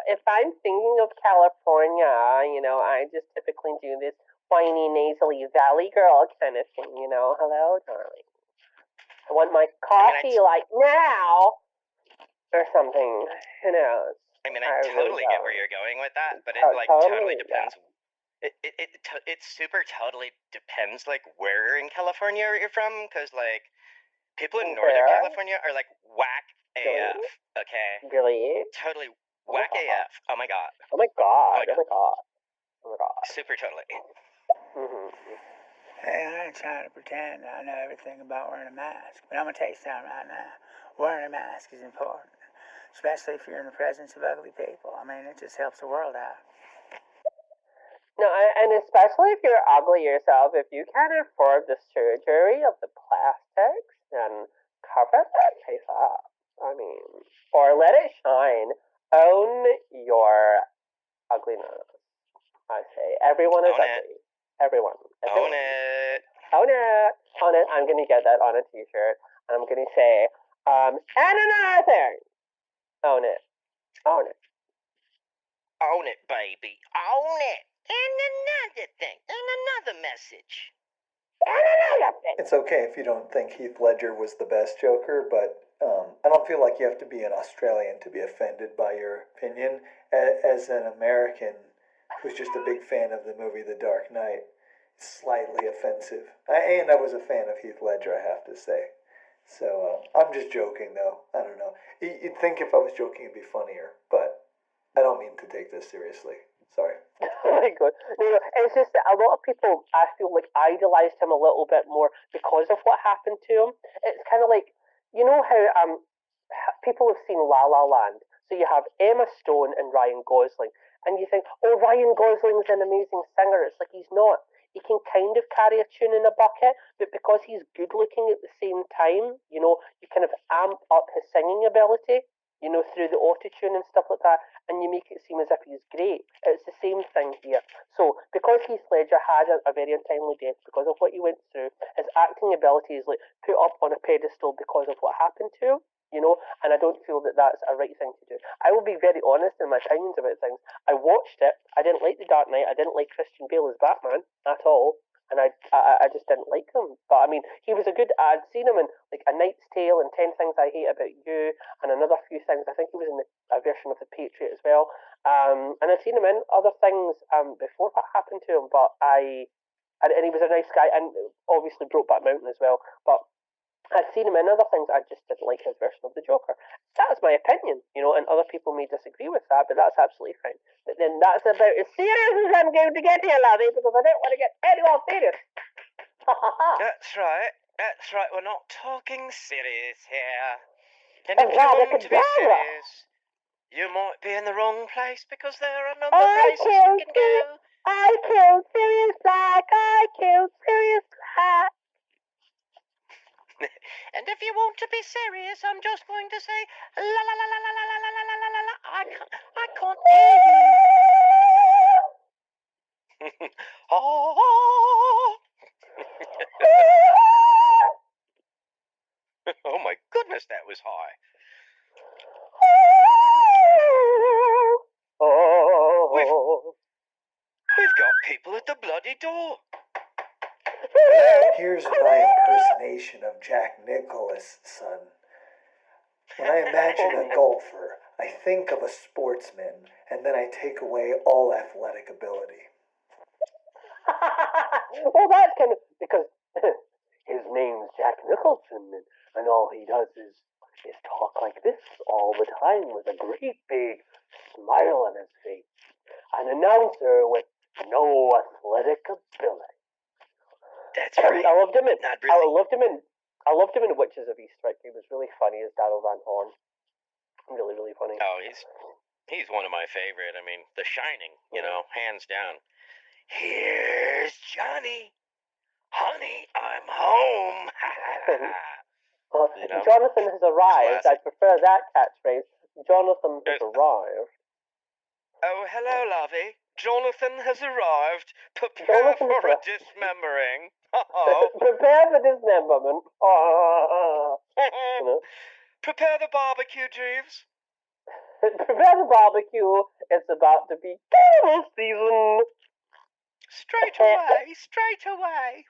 If I'm thinking of California, I just typically do this whiny, nasally valley girl kind of thing, hello, darling. I want my coffee like now, or something. Who knows? I totally get where you're going with that, but it totally depends. Yeah. It super totally depends where in California you're from, because people in Northern California are whack AF. Okay. Really? Totally whack AF. Oh my god. Oh my god. Oh my god. Oh my god. Super totally. Mm-hmm. Hey, I ain't trying to pretend I know everything about wearing a mask, but I'm going to tell you something right now. Wearing a mask is important, especially if you're in the presence of ugly people. It just helps the world out. No, and especially if you're ugly yourself, if you can't afford the surgery of the plastics, then cover that face up. Or let it shine. Own your ugliness. I say, everyone is ugly. Everyone. Own it. Own it. Own it. I'm going to get that on a t-shirt. And I'm going to say, and another thing. Own it. Own it. Own it, baby. Own it. And another thing. And another message. And another thing. It's okay if you don't think Heath Ledger was the best Joker, but I don't feel like you have to be an Australian to be offended by your opinion. As an American who's just a big fan of the movie The Dark Knight, it's slightly offensive. And I was a fan of Heath Ledger, I have to say. So I'm just joking, though. I don't know. You'd think if I was joking it'd be funnier, but I don't mean to take this seriously. Sorry. Oh my god. No, it's just that a lot of people, I feel idolized him a little bit more because of what happened to him. It's kind of how people have seen La La Land. So you have Emma Stone and Ryan Gosling, and you think, oh, Ryan Gosling's an amazing singer. It's he's not. he can kind of carry a tune in a bucket, but because he's good looking at the same time, you know, you kind of amp up his singing ability, you know, through the auto-tune and stuff like that, and you make it seem as if he's great. It's the same thing here. So, because Heath Ledger had a very untimely death because of what he went through, his acting ability is like put up on a pedestal because of what happened to him, you know, and I don't feel that that's a right thing to do. I will be very honest in my opinions about things. I watched it. I didn't like The Dark Knight. I didn't like Christian Bale as Batman at all. And I just didn't like him. But I mean, he was a good. I'd seen him in like A Knight's Tale and 10 Things I Hate About You and another few things. I think he was in a version of The Patriot as well. And I'd seen him in other things before what happened to him. But and he was a nice guy, and obviously Brokeback Mountain as well. But I'd seen him in other things. I just didn't like his version of the Joker. That's my opinion, you know, and other people may disagree with that, but that's absolutely fine. But then that's about as serious as I'm going to get here, laddie, because I don't want to get any more serious. That's right. That's right. We're not talking serious here. And Oh, if you God, want to be Kadabra. serious, you might be in the wrong place because there are a number of I places you can go. killed Sirius Black. I killed Sirius Black. And if you want to be serious, I'm just going to say la la la la la la la la la la la la. I can't hear you. Oh. Oh my goodness, that was high. We've got people at the bloody door. Here's my impersonation of Jack Nicklaus, son. When I imagine a golfer, I think of a sportsman, and then I take away all athletic ability. Well, that's kind of because his name's Jack Nicholson, and all he does is talk like this all the time with a great big smile on his face. An announcer with no athletic ability. That's right. I loved him in. Not really. I loved him in Witches of Eastwick. He was really funny as Daryl Van Horn. Really, really funny. Oh, he's one of my favorite. I mean, The Shining, you know, hands down. Here's Johnny. Honey, I'm home. You know? Jonathan has arrived. I prefer that catchphrase. Jonathan has arrived. Oh, hello, lovey. Jonathan has arrived. Prepare for a dismembering. Oh. Prepare for dismemberment. You know? Prepare the barbecue, Jeeves. Prepare the barbecue. It's about to be cannibal season. Straight away, straight away.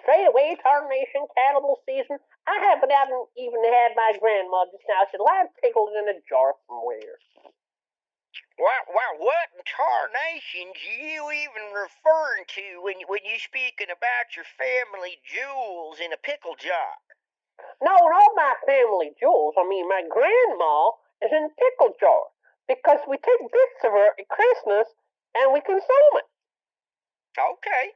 Straight away, tarnation, cannibal season. I haven't even had my grandma just now. She lying pickled in a jar somewhere. Well, what in tarnations are you even referring to when you're speaking about your family jewels in a pickle jar? No, not my family jewels. I mean, my grandma is in a pickle jar because we take bits of her at Christmas and we consume it. Okay,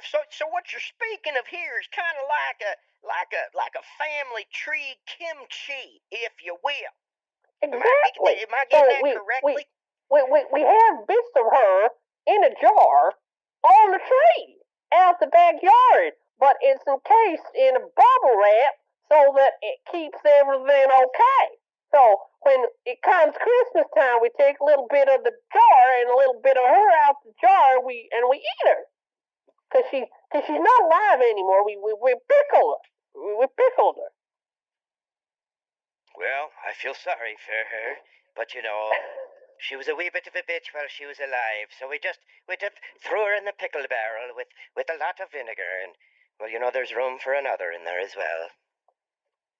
so what you're speaking of here is kind of like a family tree kimchi, if you will. Exactly. Am I getting that correctly? We have bits of her in a jar on the tree out the backyard, but it's encased in a bubble wrap so that it keeps everything okay. So when it comes Christmas time, we take a little bit of the jar and a little bit of her out the jar, and we eat her. Cause she's not alive anymore. We pickle her. We pickled her. Well, I feel sorry for her, but you know, she was a wee bit of a bitch while she was alive, so we just threw her in the pickle barrel with a lot of vinegar, and well, you know, there's room for another in there as well.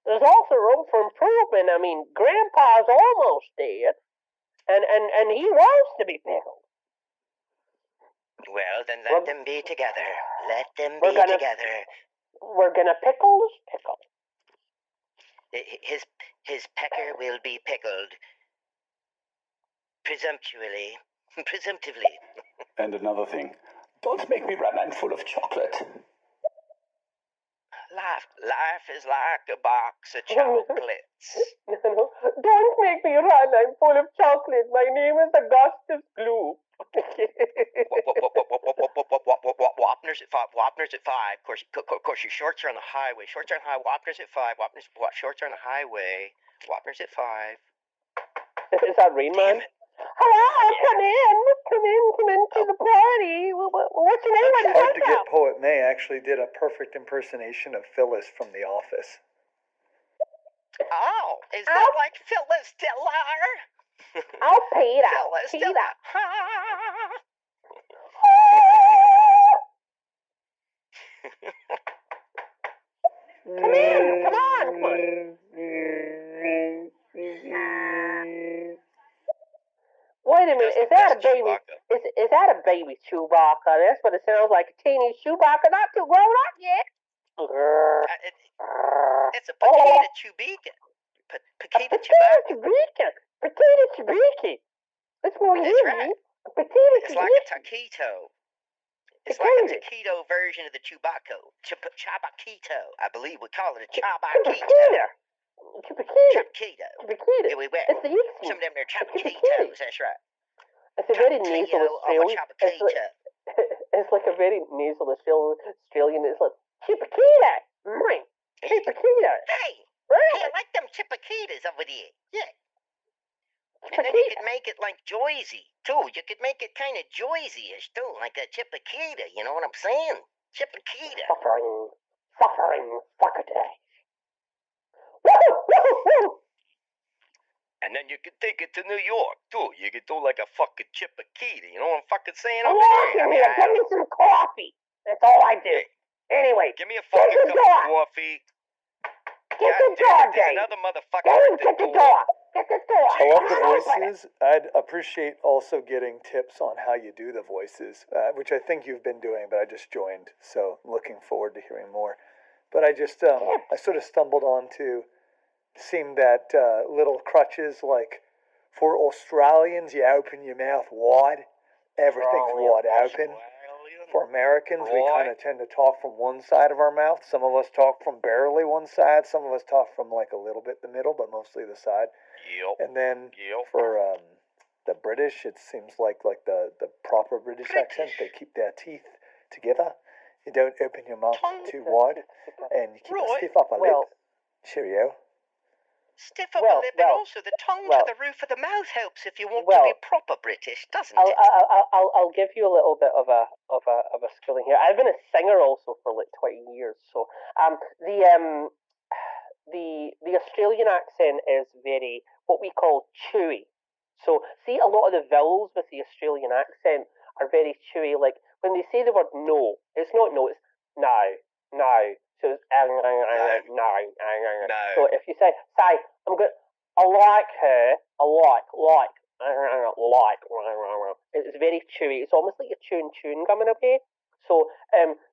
There's also room for improvement. I mean, Grandpa's almost dead, and he wants to be pickled. Well, then let them be together. Let them be together. We're gonna pickle this pickle. His pecker will be pickled. Presumptively. And another thing, don't make me run. I'm full of chocolate. Life is like a box of chocolates. No, don't make me run. I'm full of chocolate. My name is Augustus Gloop. Wapners at 5. Wapners at 5. Of course, your shorts are on the highway. Shorts are on the highway. Wapners at 5. Shorts are on the highway. Wapners at 5. Is that Rain Man? Hello, come into the party. What's your name? Hard to get Poet May actually did a perfect impersonation of Phyllis from The Office. Oh, is that like Phyllis Diller? Oh, Peter. Phyllis Peter. Diller. Come in. Come on. Wait a minute. Is that a baby? Is that a baby Chewbacca? That's what it sounds like. A teeny Chewbacca, not too grown up yet. It's a potato Chewbacca. Potato Chewbacca. Potato Chewbacca. That's more you right. A potato It's like a taquito. It's like a taquito version of the Chewbacca. Chabaquito, I believe we call it a Chabaquito. Chabaquito. Yeah, It's the East. Some of them are Chabaquitos, that's right. It's a very nasal Australian. It's like a very nasal Australian. It's like Chipaquita. Chipaquita. Hey, I like them Chipaquitas over there. Yeah. And then you could make it like Joyzy, too. You could make it kind of Joyzy-ish, too, like a Chipaquita. You know what I'm saying? Chipaquita. Suffering, fuckatash. And then you could take it to New York, too. You could do like a fucking Chipaquita. You know what I'm fucking saying? Give me some coffee. That's all I do. Anyway. Give me a fucking cup of coffee. Get the door, Dave. There's another motherfucker Get the door. Get the door. I love the voices. I'd appreciate also getting tips on how you do the voices, which I think you've been doing, but I just joined, so I'm looking forward to hearing more. But I just, I sort of stumbled onto seeing that little crutches, like, for Australians, you open your mouth wide. Everything's wide open. For Americans, we kind of tend to talk from one side of our mouth. Some of us talk from barely one side. Some of us talk from like a little bit the middle, but mostly the side. Yep. And then for the British, it seems like the proper British accent, they keep their teeth together. You don't open your mouth too wide, and you keep a stiff upper lip. Cheerio. Stiff upper lip, and also the tongue to the roof of the mouth helps if you want to be proper British, doesn't it? I'll give you a little bit of a schooling here. I've been a singer also for like 20 years, so the Australian accent is very what we call chewy. So see, a lot of the vowels with the Australian accent are very chewy. Like when they say the word no, it's not no, it's no. So it's no. So if you say I'm good, I like her, I like. It's very chewy. It's almost like a chewing gum in a way. So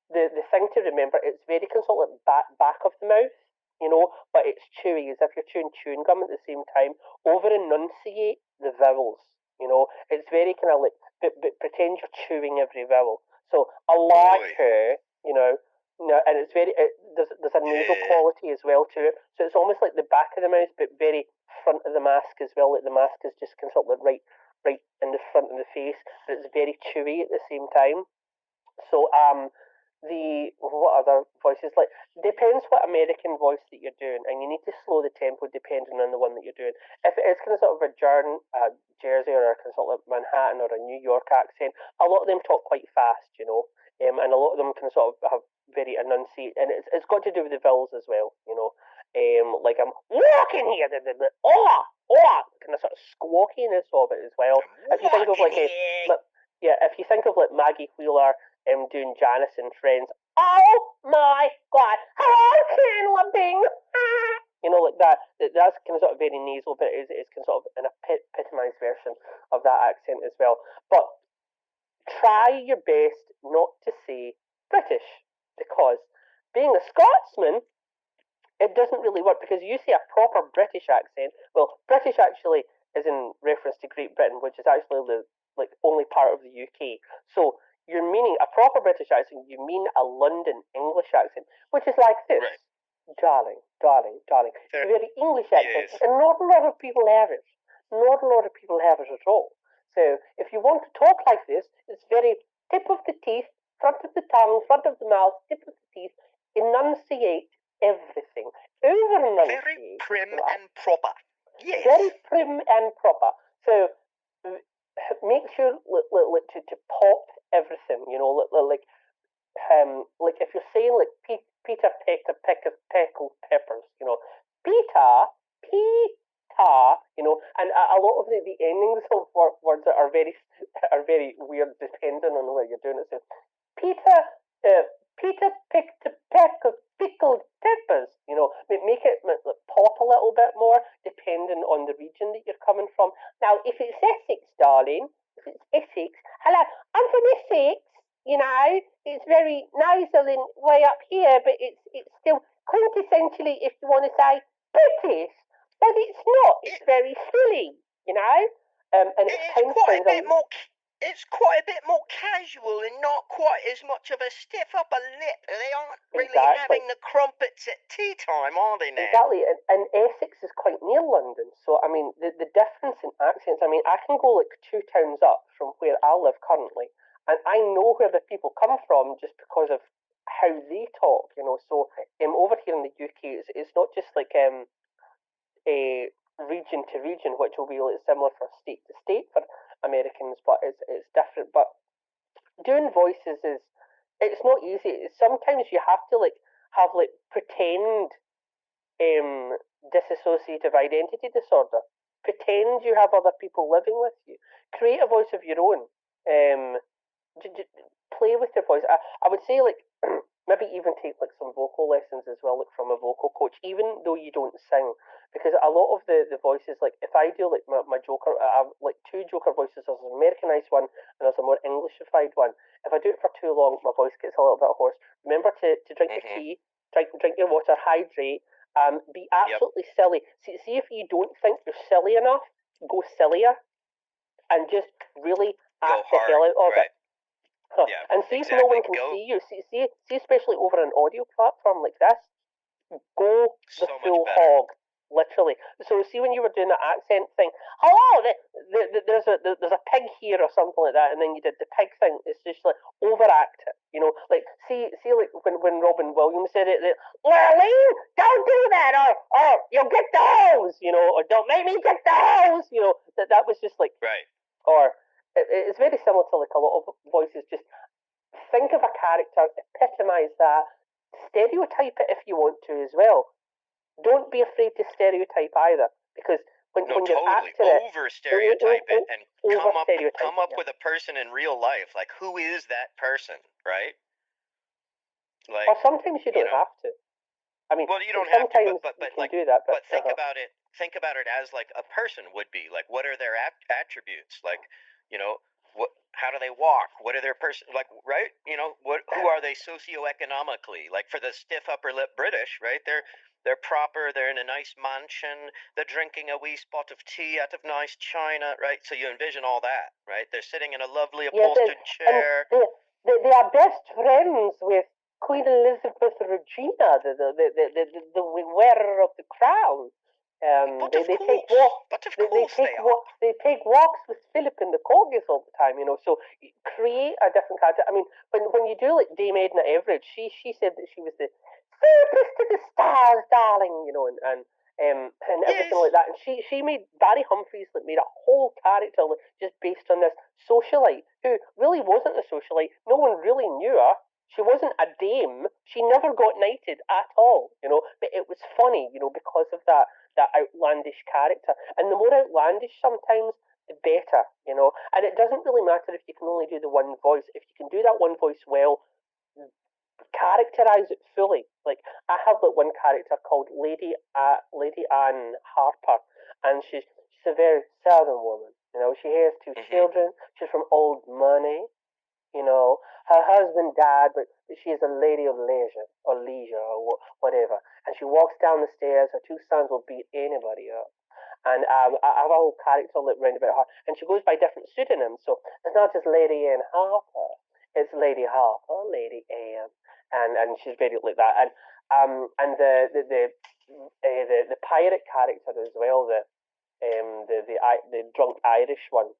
the thing to remember, it's very consonant back of the mouth, you know, but it's chewy as if you're chewing gum at the same time. Over enunciate the vowels, you know. It's very kind of like but pretend you're chewing every vowel. So I like her, you know. No, and it's very there's a nasal quality as well to it. So it's almost like the back of the mouth, but very front of the mask as well. Like the mask is just kind of like right in the front of the face, but it's very chewy at the same time. So what other voices like depends what American voice that you're doing, and you need to slow the tempo depending on the one that you're doing. If it is kind of sort of a Jersey or a kind of sort of Manhattan or a New York accent, a lot of them talk quite fast, you know, and a lot of them can sort of have very enunciate, and it's got to do with the vowels as well, you know. Like I'm walking here, the kind of sort of squawkiness of it as well. If you think of like if you think of like Maggie Wheeler doing Janice and Friends, oh my God, hello Chandler Bing, you know, like that. That's kind of sort of very nasal, but it's kind of sort of an epitomized version of that accent as well. But try your best not to say British, because being a Scotsman, it doesn't really work, because you say a proper British accent. Well, British actually is in reference to Great Britain, which is actually the only part of the UK. So you're meaning a proper British accent, you mean a London English accent, which is like this. Right. Darling. It's a very English accent, and not a lot of people have it. Not a lot of people have it at all. So if you want to talk like this, it's very tip of the teeth, front of the tongue, front of the mouth, tip of the teeth. Enunciate everything. Over-enunciate. Very prim and proper. Yes. Very prim and proper. So make sure to pop everything. You know, like if you're saying like Peter pecked a peck of pickled peppers. You know, Peter. You know, and a lot of the endings of words are very weird depending on where you're doing it. So Peter picked a peck of pickled peppers. You know, make it pop a little bit more depending on the region that you're coming from. Now, if it's Essex, darling, if it's Essex, hello, I'm from Essex. You know, it's very nicer than way up here, but it's still quintessentially, if you want to say, British. But it's not. It's very silly, you know. And it's quite a bit more. It's quite a bit more casual and not quite as much of a stiff upper lip. They aren't really having the crumpets at tea time, are they now? Exactly. And Essex is quite near London, so I mean the difference in accents. I mean, I can go like 2 towns up from where I live currently, and I know where the people come from just because of how they talk. You know, so over here in the UK, it's not just like a region to region, which will be like similar for state to state for Americans, but it's different. But doing voices it's not easy. Sometimes you have to have pretend dissociative identity disorder. Pretend you have other people living with you. Create a voice of your own. Play with your voice. I would say maybe even take some vocal lessons as well, from a vocal coach, even though you don't sing, because a lot of the voices, if I do my Joker, I have 2 Joker voices. There's an Americanized one and there's a more Englishified one. If I do it for too long, my voice gets a little bit hoarse. Remember to drink your tea, drink your water, hydrate, be absolutely silly. See if you don't think you're silly enough, go sillier, and just really act the hell out of it. Yeah, and see if no one can see you. See, especially over an audio platform like this, go the full hog, literally. So see when you were doing the accent thing, hello, there's a pig here or something like that, and then you did the pig thing. It's just overact it, you know. See when Robin Williams said it, Lurleen, don't do that, or you'll get the hose, you know, or don't make me get the hose, you know. That was just right. Or it's very similar to a lot of voices. Just think of a character, epitomize that, stereotype it if you want to as well. Don't be afraid to stereotype either, because when you're acting over stereotype it and come up with a person in real life. Who is that person, right? Or sometimes you don't have to. I mean, well, you don't have to, but do that. But think about it. Think about it as a person would be. What are their attributes? You know, how do they walk? What are their right? You know, who are they socioeconomically? For the stiff upper lip British, right? They're proper. They're in a nice mansion. They're drinking a wee spot of tea out of nice china, right? So you envision all that, right? They're sitting in a lovely upholstered chair. They are best friends with Queen Elizabeth Regina, the wearer of the crown. They take walks. They take walks with Philip in the corgis all the time, you know. So create a different character. I mean, when you do Dame Edna Everage, she said that she was the furthest to the stars, darling, you know, and everything like that. And she made Barry Humphries made a whole character just based on this socialite who really wasn't a socialite. No one really knew her. She wasn't a dame. She never got knighted at all, you know. But it was funny, you know, because of that outlandish character. And the more outlandish sometimes, the better, you know. And it doesn't really matter if you can only do the one voice. If you can do that one voice well, characterize it fully. I have one character called Lady Anne Harper, and she's a very southern woman. You know, she has 2 children. She's from old money. You know, her husband died, but she is a lady of leisure or whatever. And she walks down the stairs. Her 2 sons will beat anybody up. And I have a whole character round about her, and she goes by different pseudonyms. So it's not just Lady Anne Harper; it's Lady Harper, Lady Anne, and she's very like that. And the pirate character as well, the drunk Irish one.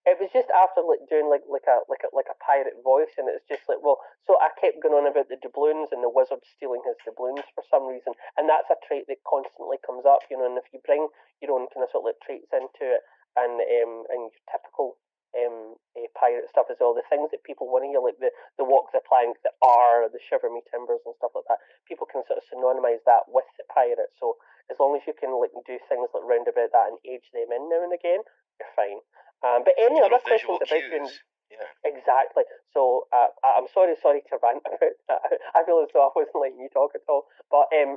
It was just after doing like a pirate voice, and it's just like, well, so I kept going on about the doubloons and the wizard stealing his doubloons for some reason, and that's a trait that constantly comes up, and if you bring your own kind of sort of traits into it, and your typical pirate stuff as well, the things that people want to hear, like the walk the plank, the R, the shiver me timbers and stuff like that, people can sort of synonymize that with the pirate. So as long as you can do things like round about that and age them in now and again, you're fine. But any other questions about doing? Yeah. Exactly. So I'm sorry to rant about that. I feel as though I wasn't letting you talk at all. But if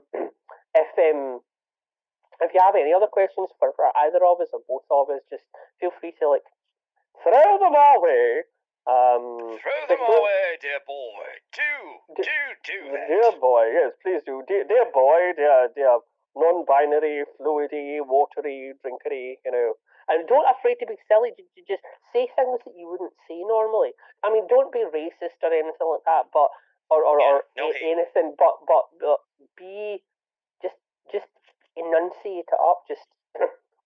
you have any other questions for either of us or both of us, just feel free to throw them our way. Throw them our way, dear boy. Do that. Dear boy, yes, please do. Dear boy, dear non-binary, fluidy, watery, drinkery, And don't afraid to be silly. Just say things that you wouldn't say normally. I mean, don't be racist or anything like that, but anything. But be just enunciate it up. Just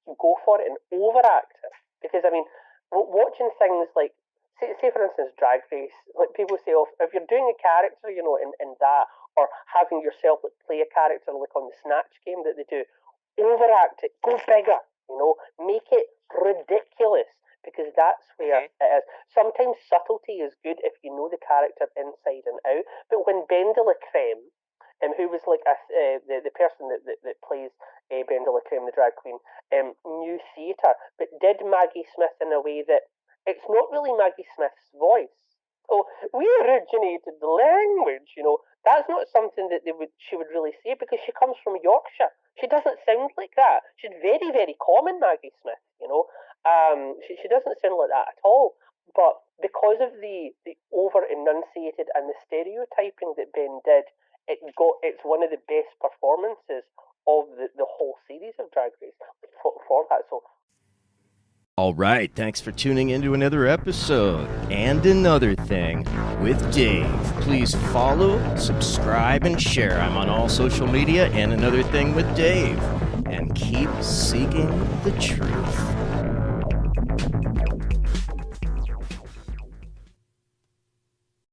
go for it and overact it. Because I mean, watching things like say for instance Drag Race. Like people say, oh, if you're doing a character, in that, or having yourself play a character like on the Snatch game that they do, overact it. Go bigger. Make it ridiculous, because that's where it is. Sometimes subtlety is good if you know the character inside and out. But when Ben de la Creme, who was the person that plays Ben de la Creme, the drag queen, knew theatre, but did Maggie Smith in a way that it's not really Maggie Smith's voice. Oh, we originated the language, That's not something that she would really say, because she comes from Yorkshire. She doesn't sound like that. She's very, very common, Maggie Smith, She doesn't sound like that at all. But because of the over-enunciated and the stereotyping that Ben did, it's one of the best performances of the whole series of Drag Race for that. So. All right, thanks for tuning in to another episode and Another Thing with Dave. Please follow, subscribe, and share. I'm on all social media and Another Thing with Dave. And keep seeking the truth.